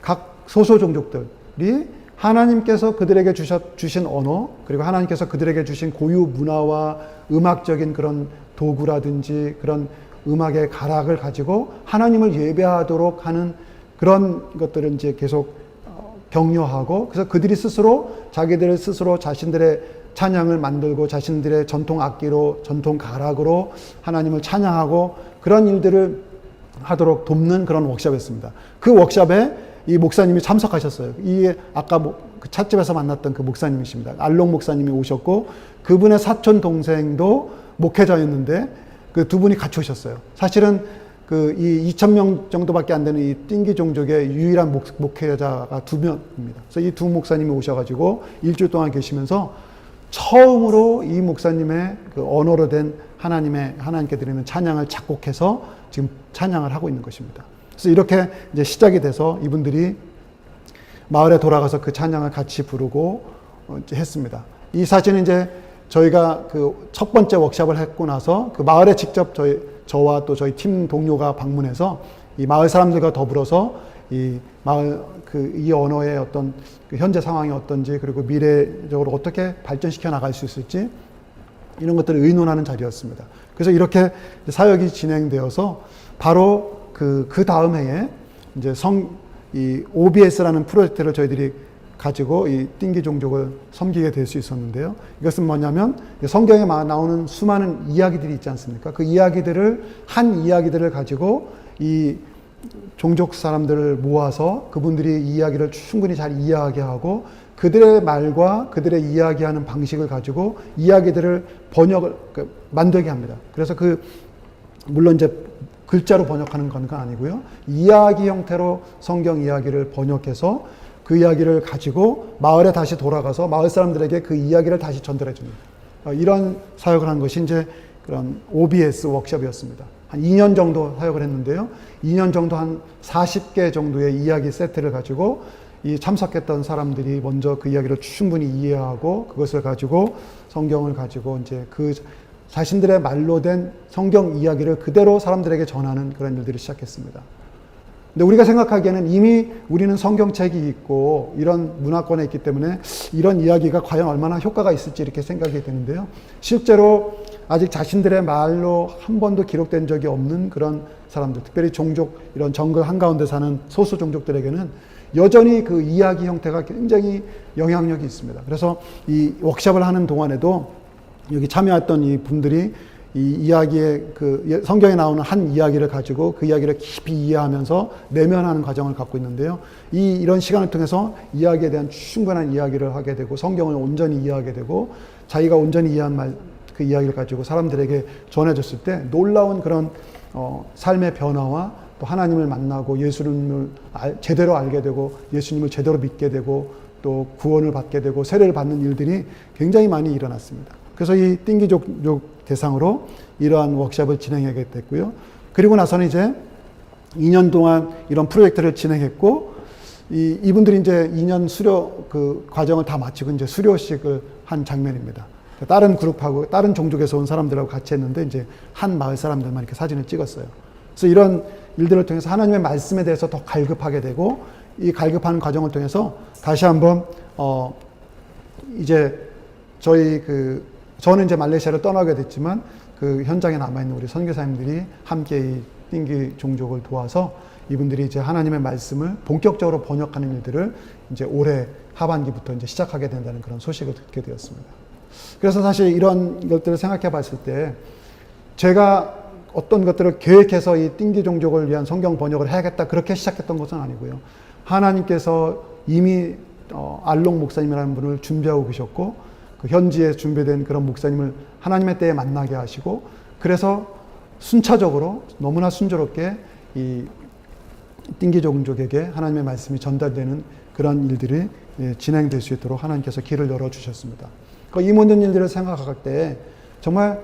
각 소수 종족들이 하나님께서 그들에게 주신 언어, 그리고 하나님께서 그들에게 주신 고유 문화와 음악적인 그런 도구라든지 그런 음악의 가락을 가지고 하나님을 예배하도록 하는 그런 것들을 이제 계속 격려하고 그래서 그들이 자신들의 찬양을 만들고 자신들의 전통 악기로, 전통 가락으로 하나님을 찬양하고 그런 일들을 하도록 돕는 그런 워크숍이었습니다. 그 워크숍에 이 목사님이 참석하셨어요. 이 아까 그 찻집에서 만났던 그 목사님이십니다. 알록 목사님이 오셨고 그분의 사촌 동생도 목회자였는데 그 두 분이 같이 오셨어요. 사실은 그 이 2,000명 정도밖에 안 되는 이 띵기 종족의 유일한 목회자가 2명입니다. 그래서 이 두 목사님이 오셔가지고 일주일 동안 계시면서 처음으로 이 목사님의 그 언어로 된 하나님께 드리는 찬양을 작곡해서 지금 찬양을 하고 있는 것입니다. 그래서 이렇게 이제 시작이 돼서 이분들이 마을에 돌아가서 그 찬양을 같이 부르고 했습니다. 이 사진은 이제 저희가 그 첫 번째 워크숍을 했고 나서 그 마을에 직접 저와 또 저희 팀 동료가 방문해서 이 마을 사람들과 더불어서 이 마을 이 언어의 어떤 그 현재 상황이 어떤지 그리고 미래적으로 어떻게 발전시켜 나갈 수 있을지 이런 것들을 의논하는 자리였습니다. 그래서 이렇게 사역이 진행되어서 바로 그 다음 해에 이제 이 OBS라는 프로젝트를 저희들이 가지고 이 띵기 종족을 섬기게 될 수 있었는데요. 이것은 뭐냐면 성경에 나오는 수많은 이야기들이 있지 않습니까? 그 한 이야기들을 가지고 이 종족 사람들을 모아서 그분들이 이 이야기를 충분히 잘 이해하게 하고 그들의 말과 그들의 이야기하는 방식을 가지고 이야기들을 만들게 합니다. 그래서 물론 이제 글자로 번역하는 건 아니고요. 이야기 형태로 성경 이야기를 번역해서 그 이야기를 가지고 마을에 다시 돌아가서 마을 사람들에게 그 이야기를 다시 전달해 줍니다. 이런 사역을 한 것이 이제 그런 OBS 워크숍이었습니다. 한 2년 정도 사역을 했는데요. 2년 정도 한 40개 정도의 이야기 세트를 가지고 이 참석했던 사람들이 먼저 그 이야기를 충분히 이해하고 그것을 가지고 성경을 가지고 이제 그 자신들의 말로 된 성경 이야기를 그대로 사람들에게 전하는 그런 일들을 시작했습니다. 근데 우리가 생각하기에는 이미 우리는 성경책이 있고 이런 문화권에 있기 때문에 이런 이야기가 과연 얼마나 효과가 있을지 이렇게 생각이 되는데요. 실제로 아직 자신들의 말로 한 번도 기록된 적이 없는 그런 사람들, 특별히 종족, 이런 정글 한가운데 사는 소수 종족들에게는 여전히 그 이야기 형태가 굉장히 영향력이 있습니다. 그래서 이 워크숍을 하는 동안에도 여기 참여했던 이 분들이 이 이야기의 그 성경에 나오는 한 이야기를 가지고 그 이야기를 깊이 이해하면서 내면하는 과정을 갖고 있는데요. 이런 시간을 통해서 이야기에 대한 충분한 이야기를 하게 되고 성경을 온전히 이해하게 되고 자기가 온전히 이해한 그 이야기를 가지고 사람들에게 전해줬을 때 놀라운 그런 삶의 변화와 또 하나님을 만나고 예수님을 제대로 알게 되고 예수님을 제대로 믿게 되고 또 구원을 받게 되고 세례를 받는 일들이 굉장히 많이 일어났습니다. 그래서 이 띵기족 대상으로 이러한 워크숍을 진행하게 됐고요. 그리고 나서는 이제 2년 동안 이런 프로젝트를 진행했고, 이분들이 이제 2년 수료 그 과정을 다 마치고 이제 수료식을 한 장면입니다. 다른 그룹하고 다른 종족에서 온 사람들하고 같이 했는데 이제 한 마을 사람들만 이렇게 사진을 찍었어요. 그래서 이런 일들을 통해서 하나님의 말씀에 대해서 더 갈급하게 되고, 이 갈급하는 과정을 통해서 다시 한번 이제 저는 이제 말레이시아를 떠나게 됐지만 그 현장에 남아있는 우리 선교사님들이 함께 이 띵기 종족을 도와서 이분들이 이제 하나님의 말씀을 본격적으로 번역하는 일들을 이제 올해 하반기부터 이제 시작하게 된다는 그런 소식을 듣게 되었습니다. 그래서 사실 이런 것들을 생각해 봤을 때 제가 어떤 것들을 계획해서 이 띵기 종족을 위한 성경 번역을 해야겠다 그렇게 시작했던 것은 아니고요. 하나님께서 이미 알롱 목사님이라는 분을 준비하고 계셨고 그 현지에 준비된 그런 목사님을 하나님의 때에 만나게 하시고 그래서 순차적으로 너무나 순조롭게 이 띵기 종족에게 하나님의 말씀이 전달되는 그런 일들이 진행될 수 있도록 하나님께서 길을 열어주셨습니다. 이 모든 일들을 생각할 때 정말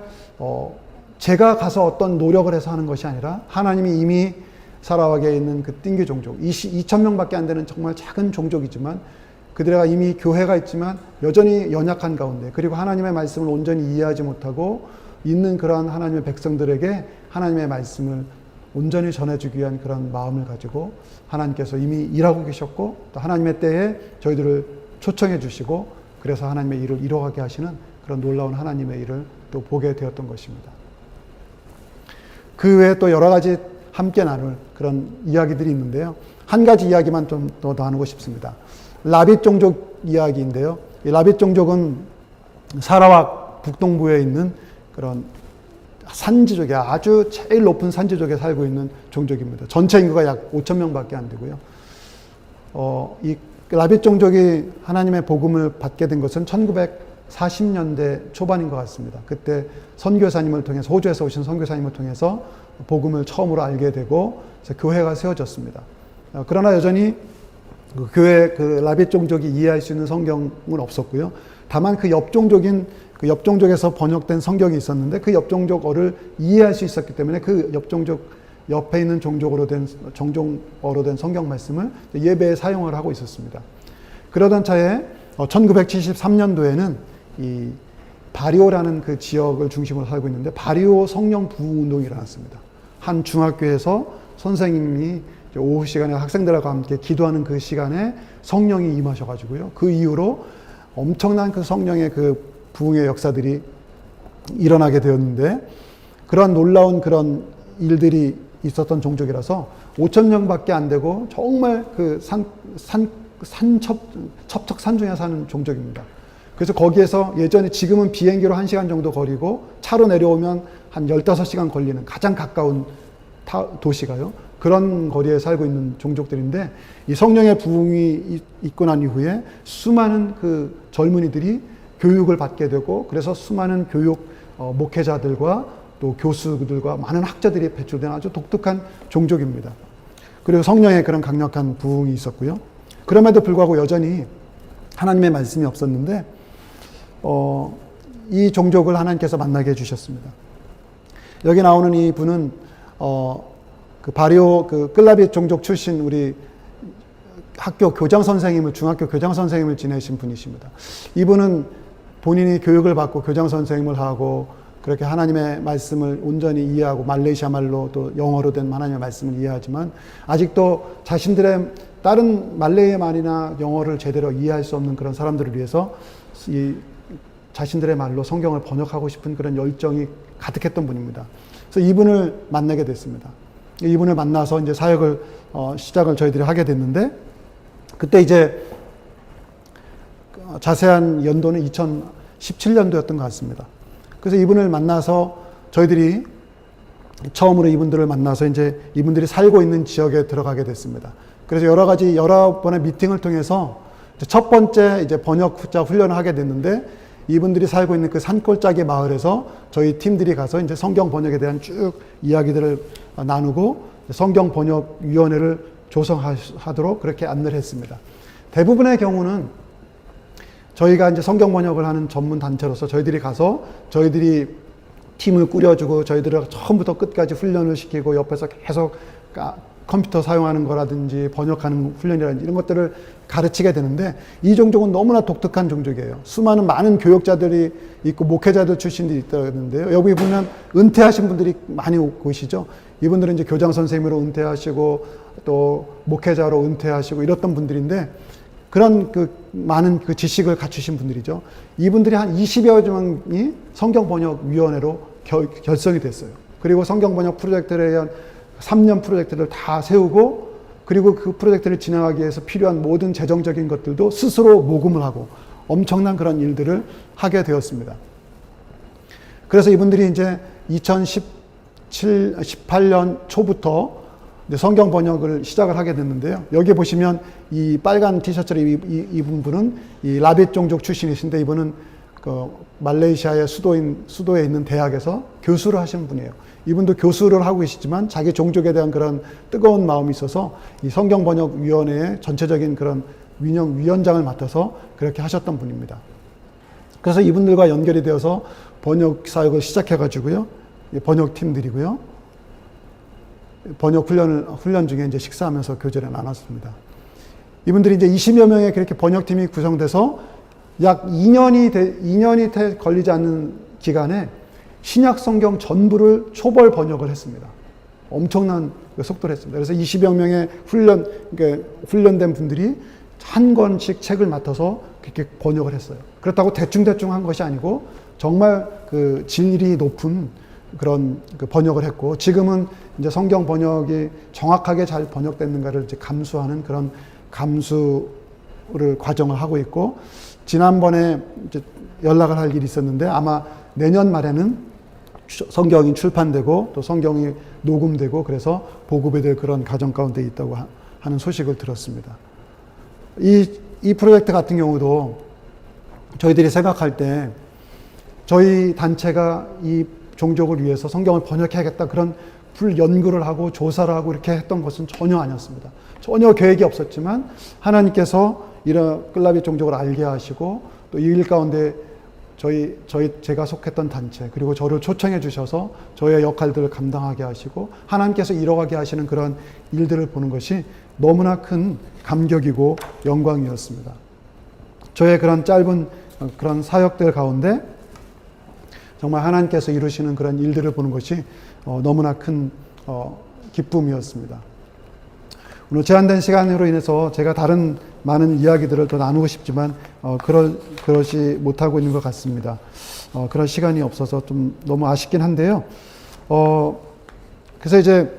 제가 가서 어떤 노력을 해서 하는 것이 아니라 하나님이 이미 사라왁에 있는 그 띵기 종족 2,000명밖에 안 되는 정말 작은 종족이지만 그들과 이미 교회가 있지만 여전히 연약한 가운데 그리고 하나님의 말씀을 온전히 이해하지 못하고 있는 그러한 하나님의 백성들에게 하나님의 말씀을 온전히 전해주기 위한 그런 마음을 가지고 하나님께서 이미 일하고 계셨고 또 하나님의 때에 저희들을 초청해 주시고 그래서 하나님의 일을 이뤄가게 하시는 그런 놀라운 하나님의 일을 또 보게 되었던 것입니다. 그 외에 또 여러 가지 함께 나눌 그런 이야기들이 있는데요. 한 가지 이야기만 좀 더 나누고 싶습니다. 라빗 종족 이야기인데요. 이 라빗 종족은 사라왁 북동부에 있는 그런 산지족에 아주 제일 높은 산지족에 살고 있는 종족입니다. 전체 인구가 약 5,000명밖에 안 되고요. 이 라빗 종족이 하나님의 복음을 받게 된 것은 1940년대 초반인 것 같습니다. 그때 선교사님을 통해서 호주에서 오신 선교사님을 통해서 복음을 처음으로 알게 되고 교회가 세워졌습니다. 그러나 여전히 그 교회 그 라빗 종족이 이해할 수 있는 성경은 없었고요. 다만 그 옆종족에서 번역된 성경이 있었는데 그 옆종족어를 이해할 수 있었기 때문에 그 옆종족 옆에 있는 종족어로 된 성경 말씀을 예배에 사용을 하고 있었습니다. 그러던 차에 1973년도에는 이 바리오라는 그 지역을 중심으로 살고 있는데 바리오 성령 부흥 운동이 일어났습니다. 한 중학교에서 선생님이 오후 시간에 학생들과 함께 기도하는 그 시간에 성령이 임하셔가지고요. 그 이후로 엄청난 그 성령의 그 부흥의 역사들이 일어나게 되었는데 그러한 놀라운 그런 일들이 있었던 종족이라서 5,000명밖에 안 되고 정말 그 첩척산 중에 사는 종족입니다. 그래서 거기에서 예전에 지금은 비행기로 1시간 정도 거리고 차로 내려오면 한 15시간 걸리는 가장 가까운 도시가요. 그런 거리에 살고 있는 종족들인데 이 성령의 부흥이 있고 난 이후에 수많은 그 젊은이들이 교육을 받게 되고 그래서 수많은 교육 목회자들과 또 교수들과 많은 학자들이 배출된 아주 독특한 종족입니다. 그리고 성령의 그런 강력한 부흥이 있었고요. 그럼에도 불구하고 여전히 하나님의 말씀이 없었는데 이 종족을 하나님께서 만나게 해주셨습니다. 여기 나오는 이 분은 그 바리오 그 끌라비 종족 출신 우리 학교 교장 선생님을, 중학교 교장 선생님을 지내신 분이십니다. 이분은 본인이 교육을 받고 교장 선생님을 하고 그렇게 하나님의 말씀을 온전히 이해하고 말레이시아 말로 또 영어로 된 하나님의 말씀을 이해하지만 아직도 자신들의 다른 말레이어 말이나 영어를 제대로 이해할 수 없는 그런 사람들을 위해서 이 자신들의 말로 성경을 번역하고 싶은 그런 열정이 가득했던 분입니다. 그래서 이분을 만나게 됐습니다. 이분을 만나서 이제 사역을 시작을 저희들이 하게 됐는데, 그때 이제 자세한 연도는 2017년도였던 것 같습니다. 그래서 이분을 만나서 저희들이 처음으로 이분들을 만나서 이제 이분들이 살고 있는 지역에 들어가게 됐습니다. 그래서 여러 번의 미팅을 통해서 첫 번째 이제 번역자 훈련을 하게 됐는데, 이분들이 살고 있는 그 산골짜기 마을에서 저희 팀들이 가서 이제 성경 번역에 대한 쭉 이야기들을 나누고 성경 번역 위원회를 조성하도록 그렇게 안내를 했습니다. 대부분의 경우는 저희가 이제 성경 번역을 하는 전문 단체로서 저희들이 가서 저희들이 팀을 꾸려주고 저희들을 처음부터 끝까지 훈련을 시키고 옆에서 계속 컴퓨터 사용하는 거라든지 번역하는 훈련이라든지 이런 것들을 가르치게 되는데, 이 종족은 너무나 독특한 종족이에요. 많은 교역자들이 있고 목회자들 출신들이 있다는데요. 여기 보면 은퇴하신 분들이 많이 오시죠. 이분들은 이제 교장 선생님으로 은퇴하시고 또 목회자로 은퇴하시고 이랬던 분들인데, 그런 그 많은 그 지식을 갖추신 분들이죠. 이분들이 한 20여 명이 성경번역위원회로 결성이 됐어요. 그리고 성경번역 프로젝트에 의한 3년 프로젝트를 다 세우고, 그리고 그 프로젝트를 진행하기 위해서 필요한 모든 재정적인 것들도 스스로 모금을 하고 엄청난 그런 일들을 하게 되었습니다. 그래서 이분들이 이제 2018년 초부터 이제 성경 번역을 시작을 하게 됐는데요. 여기 보시면 이 빨간 티셔츠를 입은 분은 이 라빗 종족 출신이신데, 이분은 그 말레이시아의 수도에 있는 대학에서 교수를 하신 분이에요. 이분도 교수를 하고 계시지만 자기 종족에 대한 그런 뜨거운 마음이 있어서 이 성경 번역 위원회의 전체적인 그런 위원장을 맡아서 그렇게 하셨던 분입니다. 그래서 이분들과 연결이 되어서 번역 사역을 시작해 가지고요. 번역 팀들이고요. 번역 훈련 중에 이제 식사하면서 교제를 나눴습니다. 이분들이 이제 20여 명의 그렇게 번역팀이 구성돼서 약 2년이 걸리지 않는 기간에 신약 성경 전부를 초벌 번역을 했습니다. 엄청난 속도를 했습니다. 그래서 20여 명의 훈련된 분들이 한 권씩 책을 맡아서 그렇게 번역을 했어요. 그렇다고 대충 한 것이 아니고 정말 그 질이 높은 그런 그 번역을 했고, 지금은 이제 성경 번역이 정확하게 잘 번역됐는가를 이제 감수하는 그런 감수를 과정을 하고 있고, 지난번에 이제 연락을 할 일이 있었는데 아마 내년 말에는 성경이 출판되고 또 성경이 녹음되고 그래서 보급이 될 그런 과정 가운데 있다고 하는 소식을 들었습니다. 이 프로젝트 같은 경우도 저희들이 생각할 때 저희 단체가 이 종족을 위해서 성경을 번역해야겠다 그런 연구를 하고 조사를 하고 이렇게 했던 것은 전혀 아니었습니다. 전혀 계획이 없었지만 하나님께서 이런 끌라비 종족을 알게 하시고 또 이 일 가운데 제가 속했던 단체 그리고 저를 초청해 주셔서 저의 역할들을 감당하게 하시고 하나님께서 이뤄가게 하시는 그런 일들을 보는 것이 너무나 큰 감격이고 영광이었습니다. 저의 그런 짧은 그런 사역들 가운데 정말 하나님께서 이루시는 그런 일들을 보는 것이 너무나 큰 기쁨이었습니다. 오늘 제한된 시간으로 인해서 제가 다른 많은 이야기들을 더 나누고 싶지만 그러지 못하고 있는 것 같습니다. 그런 시간이 없어서 좀 너무 아쉽긴 한데요. 그래서 이제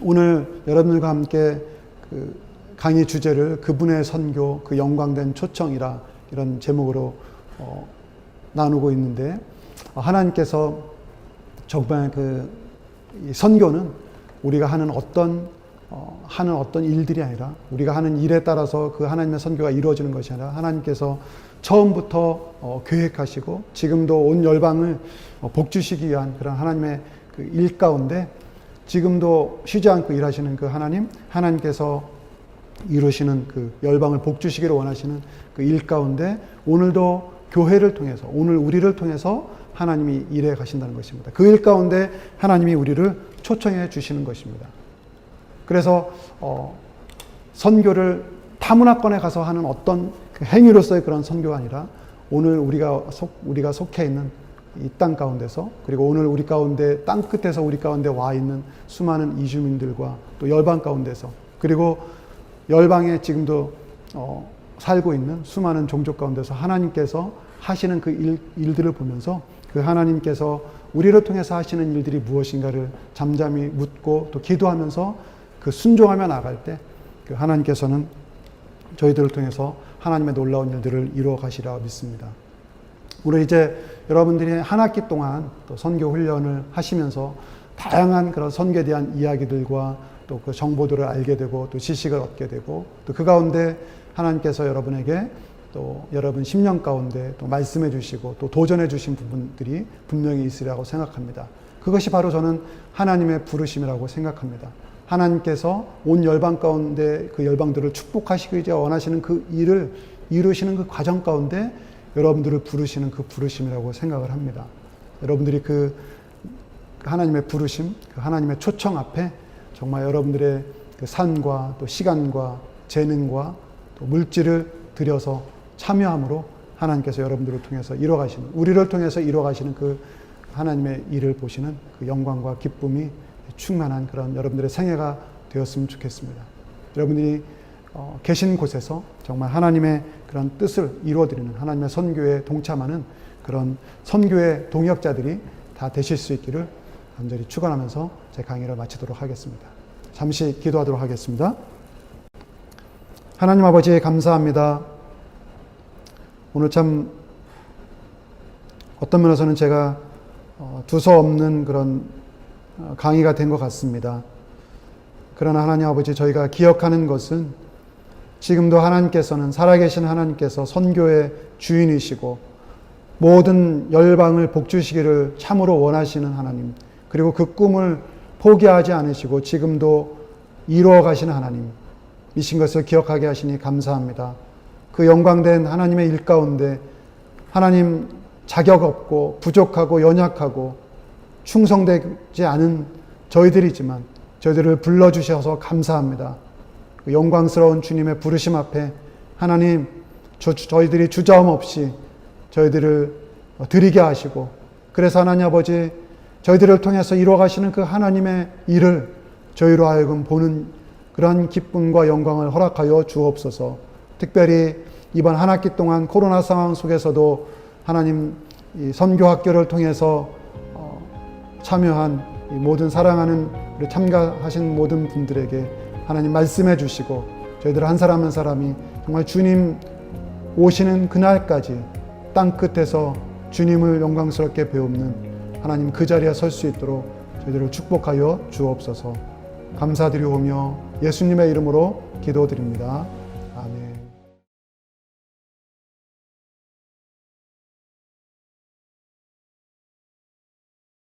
오늘 여러분들과 함께 그 강의 주제를 그분의 선교, 그 영광된 초청이라 이런 제목으로 나누고 있는데, 하나님께서 정말 이 선교는 우리가 하는 어떤 일들이 아니라 우리가 하는 일에 따라서 그 하나님의 선교가 이루어지는 것이 아니라 하나님께서 처음부터 계획하시고 지금도 온 열방을 복주시기 위한 그런 하나님의 그 일 가운데 지금도 쉬지 않고 일하시는 그 하나님께서 이루시는 그 열방을 복주시기를 원하시는 그 일 가운데 오늘도 교회를 통해서 오늘 우리를 통해서 하나님이 일해 가신다는 것입니다. 그 일 가운데 하나님이 우리를 초청해 주시는 것입니다. 그래서 선교를 타문화권에 가서 하는 어떤 그 행위로서의 그런 선교가 아니라 오늘 우리가 속해 있는 이 땅 가운데서, 그리고 오늘 우리 가운데 땅 끝에서 우리 가운데 와 있는 수많은 이주민들과 또 열방 가운데서, 그리고 열방에 지금도 살고 있는 수많은 종족 가운데서 하나님께서 하시는 그 일들을 보면서 그 하나님께서 우리를 통해서 하시는 일들이 무엇인가를 잠잠히 묻고 또 기도하면서 그 순종하며 나갈 때 그 하나님께서는 저희들을 통해서 하나님의 놀라운 일들을 이루어 가시리라 믿습니다. 오늘 이제 여러분들이 한 학기 동안 또 선교 훈련을 하시면서 다양한 그런 선교에 대한 이야기들과 또 그 정보들을 알게 되고 또 지식을 얻게 되고 또 그 가운데 하나님께서 여러분에게 또 여러분 심령 가운데 또 말씀해 주시고 또 도전해 주신 부분들이 분명히 있으리라고 생각합니다. 그것이 바로 저는 하나님의 부르심이라고 생각합니다. 하나님께서 온 열방 가운데 그 열방들을 축복하시기 원하시는 그 일을 이루시는 그 과정 가운데 여러분들을 부르시는 그 부르심이라고 생각을 합니다. 여러분들이 그 하나님의 부르심, 그 하나님의 초청 앞에 정말 여러분들의 그 산과 또 시간과 재능과 또 물질을 들여서 참여함으로 하나님께서 여러분들을 통해서 이뤄가시는, 우리를 통해서 이뤄가시는 그 하나님의 일을 보시는 그 영광과 기쁨이 충만한 그런 여러분들의 생애가 되었으면 좋겠습니다. 여러분들이 계신 곳에서 정말 하나님의 그런 뜻을 이루어드리는, 하나님의 선교에 동참하는 그런 선교의 동역자들이 다 되실 수 있기를 간절히 축원하면서 제 강의를 마치도록 하겠습니다. 잠시 기도하도록 하겠습니다. 하나님 아버지 감사합니다. 오늘 참 어떤 면에서는 제가 두서없는 그런 강의가 된 것 같습니다. 그러나 하나님 아버지, 저희가 기억하는 것은 지금도 하나님께서는, 살아계신 하나님께서 선교의 주인이시고 모든 열방을 복주시기를 참으로 원하시는 하나님, 그리고 그 꿈을 포기하지 않으시고 지금도 이루어 가시는 하나님이신 것을 기억하게 하시니 감사합니다. 그 영광된 하나님의 일 가운데 하나님 자격 없고 부족하고 연약하고 충성되지 않은 저희들이지만 저희들을 불러주셔서 감사합니다. 그 영광스러운 주님의 부르심 앞에 하나님, 저희들이 주저함 없이 저희들을 드리게 하시고, 그래서 하나님 아버지, 저희들을 통해서 이루어가시는 그 하나님의 일을 저희로 하여금 보는 그러한 기쁨과 영광을 허락하여 주옵소서. 특별히 이번 한 학기 동안 코로나 상황 속에서도 하나님 이 선교학교를 통해서 참여한 이 모든 사랑하는 우리 참가하신 모든 분들에게 하나님 말씀해 주시고, 저희들 한 사람 한 사람이 정말 주님 오시는 그날까지 땅 끝에서 주님을 영광스럽게 배우는 하나님 그 자리에 설 수 있도록 저희들을 축복하여 주옵소서. 감사드리오며 예수님의 이름으로 기도드립니다. 아멘.